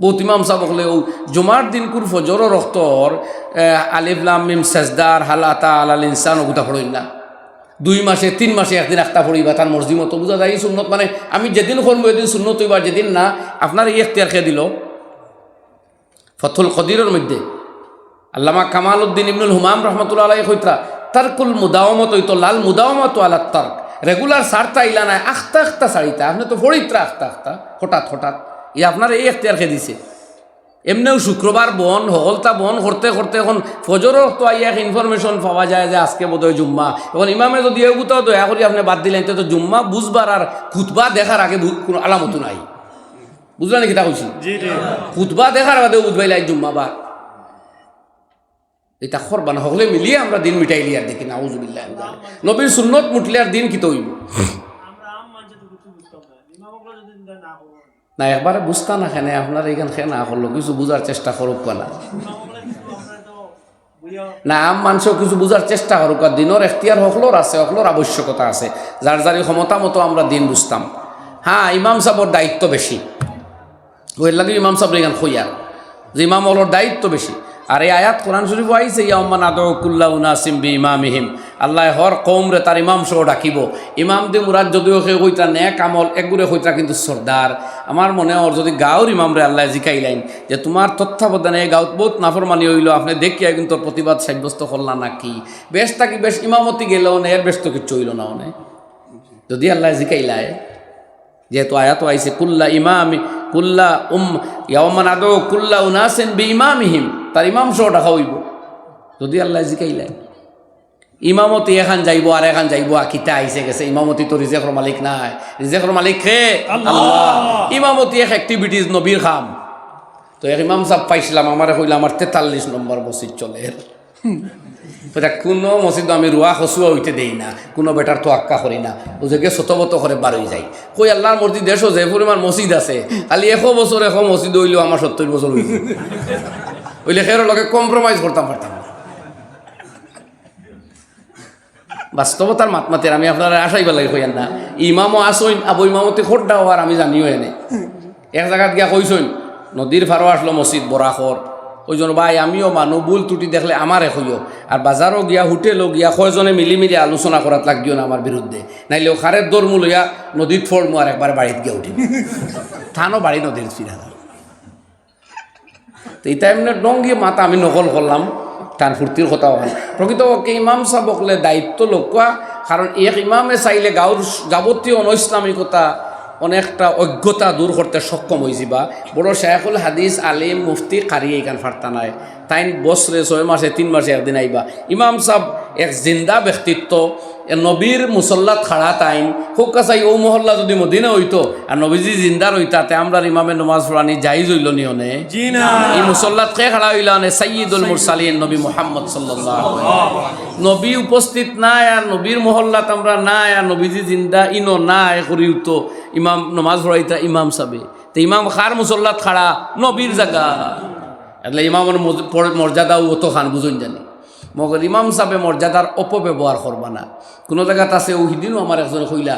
বহুত ইমাম সাহেব হলে জুমার দিন কুর ফজর রক্তর আলিফ লাম মিম সাজদার হালাতা আলাল ইনসান ওগুতা পড়ইন না 2 মাসে 3 মাসে একদিন একটা পড়িবা তার মর্জি মতো বুঝা যায় সুন্নত মানে আমি যেদিন করবো এদিন সুন্নত হইবার যেদিন না আপনার এই এখতিয়ার খেয়ে দিল ফথুল কদিরের মধ্যে আল্লামা কামাল উদ্দিন ইবনুল হুমাম রহমতুল্লাহ আলাইহি কইতা তারকুল মুদাওয়ামাত হইতো লাল মুদাওয়ামাত আলা তারক রেগুলার সারতা ইলা নাই আখতা আখতা সারিতা আপনি তো পড়িত্রা আখতা আখতা হঠাৎ হঠাৎ ই আপনার এই এখতিয়ার খেয়ে দিছে এমনিও শুক্রবার বন হলতা বন করতে করতে এখন ফজরও তো আইয়া ইনফরমেশন পাওয়া যায় যে আজকে বোধহয় জুম্মা এখন ইমামে যদি এগুতাও দয়া করি আপনি বাদ দিলেন তো জুম্মা বুঝবার আর খুতবা দেখার আগে কোনো আলামত নাই বুঝলেন কি তা কইছি খুতবা দেখার বাদে বুঝবাইলাই জুম্মা বা এটা করবা না হলে মিলিয়ে আমরা দিন মিটাই লিয়ার দেখি না আউযুবিল্লাহ নবীর সুন্নত মুটলে আর দিন কি তো হইব না একবারে বুঝতা না কেন আপনার এইখান খেয়ে না করলো কিছু বুঝার চেষ্টা করুক না না আম মানুষও কিছু বুঝার চেষ্টা করুক দিনের এখতিয়ার হকলোর আছে হকলোর আবশ্যকতা আছে যার যার ক্ষমতা মতো আমরা দিন বুঝতাম হ্যাঁ ইমাম সাহেবের দায়িত্ব বেশি ওই লাগে ইমাম সাহেব এখান খইয়া যে ইমাম হলোর দায়িত্ব বেশি আর এই আয়াত কোরআন শরীফ আইছে ইয়াউমান আদউ কুল্লা উনাসিম বিইমামিহিম আল্লাহ হর কওমরে তার ইমাম সহ ডাকিব ইমাম দি মুরাদ যদিও সে কইতা নেক আমল একগুরে কইতা কিন্তু সর্দার আমার মনে ওর যদি গাঁওর ইমামরে আল্লাহ জিকাইলেন যে তোমার তত্ত্বাবধানে এই গাঁত বহুত নাফরমানি হইল আপনি দেখিয়া কিন্তু প্রতিবাদ সাব্যস্ত করলা নাকি বেশ তাকি বেশ ইমামতি গেলেও না এর বেশ তো কিছু হইল না অনে যদি আল্লাহ জিকাইলায় যেহেতু আয়াত আইছে কুল্লা ইমামি কুল্লা ইয়াউমান আদউ কুল্লা উনাসিন বিইমামিহিম তার ইমাম সহ ডাকা হইব যদি আল্লাহ জিকাইলাই ইমামতি এখান যাইব আর এখান যাইব কিতা আইসে গেছে ইমামতি তো রিজেকর মালিক নাই রিজেকর মালিক কে আল্লাহ ইমামতি এক অ্যাক্টিভিটিস নবীর খাম তো এক ইমাম সাহেব পাইছিলাম আমার কইলা আমার 43 নম্বর মসজিদ চলে কোনো মসজিদ আমি রুয়া খসুয়া হইতে দেই না কোনো বেটার তো আক্কা করি না ওদেরকে শতবত করে বার হয়ে যাই কই আল্লাহর মসজিদ দেশও যে পরিমাণ মসজিদ আছে খালি 100 বছর 100 মসজিদ হইলেও আমার 70 বছর হইছে ওইলে খের লোকে কম্প্রোমাইজ করতাম পারতাম না বাস্তবতার মাতমাতের আমি আপনারা আশাইবার লাগে কইয়ান না ইমামও আসইন আবু ইমামতি খোট্টা হওয়ার আমি জানিও এনে এক জায়গাত গিয়া কইসইন নদীর ফারো আসলো মসজিদ বরাখর ওই জন্য ভাই আমিও মানুষ ভুল ত্রুটি দেখলে আমারে কইও আর বাজারও গিয়া হোটেলও গিয়া কয়জনে মিলি আলোচনা করাত লাগিও না আমার বিরুদ্ধে নাইলেও খারের দৌড়মু লইয়া নদীত ফোড়মু আর একবার বাড়িতে গিয়া উঠিম থানও বাড়ি নদীর ফিরা তো এই টাইমে ডঙ্গি মাতা আমি নকল করলাম টান ফুর্তির কথা হয় প্রকৃতপক্ষে ইমাম সাহেবকলে দায়িত্ব লক্ষ্য কারণ এক ইমামে চাইলে গাঁর যাবতীয় অনৈসলামিকতা অনেকটা অজ্ঞতা দূর করতে সক্ষম হয়েছি বা বড় শায়খুল হাদিস আলিম মুফতি কারি এইখান ফার্তা নাই তাই বছরে 6 মাসে 3 মাসে একদিন আইবা ইমাম সাহেব এক জিন্দা ব্যক্তিত্ব নবীর মুসল্লাত খাড়া তাইন খুব কাছাই ও মহল্লা যদি মদিনা হইতো আর নবীজি জিন্দা রইতাতে আমরা ইমামে নমাজ পড়ানি জাইজ হইল নিয়নে এই মুসল্লাত কে খাড়া হইলানে সাইয়্যিদুল মুরসালিন নবী মুহাম্মদ সাল্লাল্লাহু আলাইহি নবী উপস্থিত নাই আর নবীর মহল্লাত আমরা নাই আর নবীজি জিন্দা ইনো নাই করিও তো ইমাম নমাজ পড়াইতা ইমাম সাহেব তো ইমাম খার মুসল্লাত খাড়া নবীর জায়গা એટલે ইমামের মর্যাদাও অত খান বুঝুন জানি মগর ইমাম সাহেবে মর্যাদার অপব্যবহার করবা না কোনো জায়গাত আছে ওইদিনও আমার একজন কইলা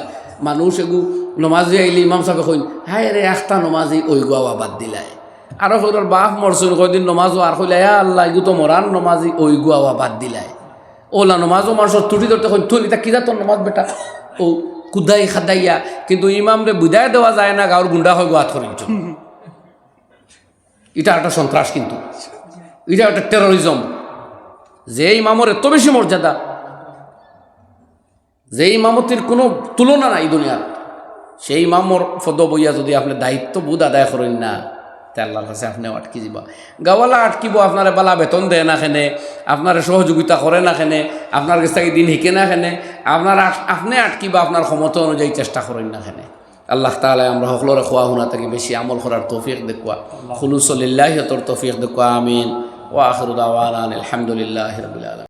মানুষ এগু নমাজি আইলে ইমাম সাহেবে কইন হায় রে একটা নমাজি ওই গোয়া বাদ দিলায় আরও কইলার বাপ মরছুন কয়দিন নমাজও আর কইলা আল্লাহ এগু তো মরান নমাজি ওই গোয়া বাদ দিলায় ওলা নমাজও মানুষের তুটি ধরতে কই তুই এটা কিনা তোর নমাজ বেটা ও কুদাই খাদাইয়া কিন্তু ইমামরে বুঝাই দেওয়া যায় না গাঁর গুন্ডা হয়ে গোয়াত করেন এটা একটা সন্ত্রাস কিন্তু এটা একটা টেরোরিজম যে ইমামর এত বেশি মর্যাদা যে ইমামতির কোনো তুলনা নাই দুনিয়ার সেই ইমামর পদ বইয়া যদি আপনি দায়িত্ববোধ আদায় করেন না তে আল্লাহর কাছে আপনিও আটকি যাবা গাওয়ালা আটকিব আপনারে বালা বেতন দেয় না খেনে আপনার সহযোগিতা করে না খেনে আপনার কাছ থেকে দিন শিখে না খেনে আপনি আটকিবা আপনার ক্ষমতা অনুযায়ী চেষ্টা করেন না খেনে আল্লাহ তাআলা আমরা সকলরে খোয়া শুনা থেকে বেশি আমল করার তৌফিক দেখুয়া খুলুস লিল্লাহি তোর তৌফিক দেখুয়া আমিন ওয়া আখিরু দাওয়ানা আলহামদুলিল্লাহি রাব্বিল আলামিন।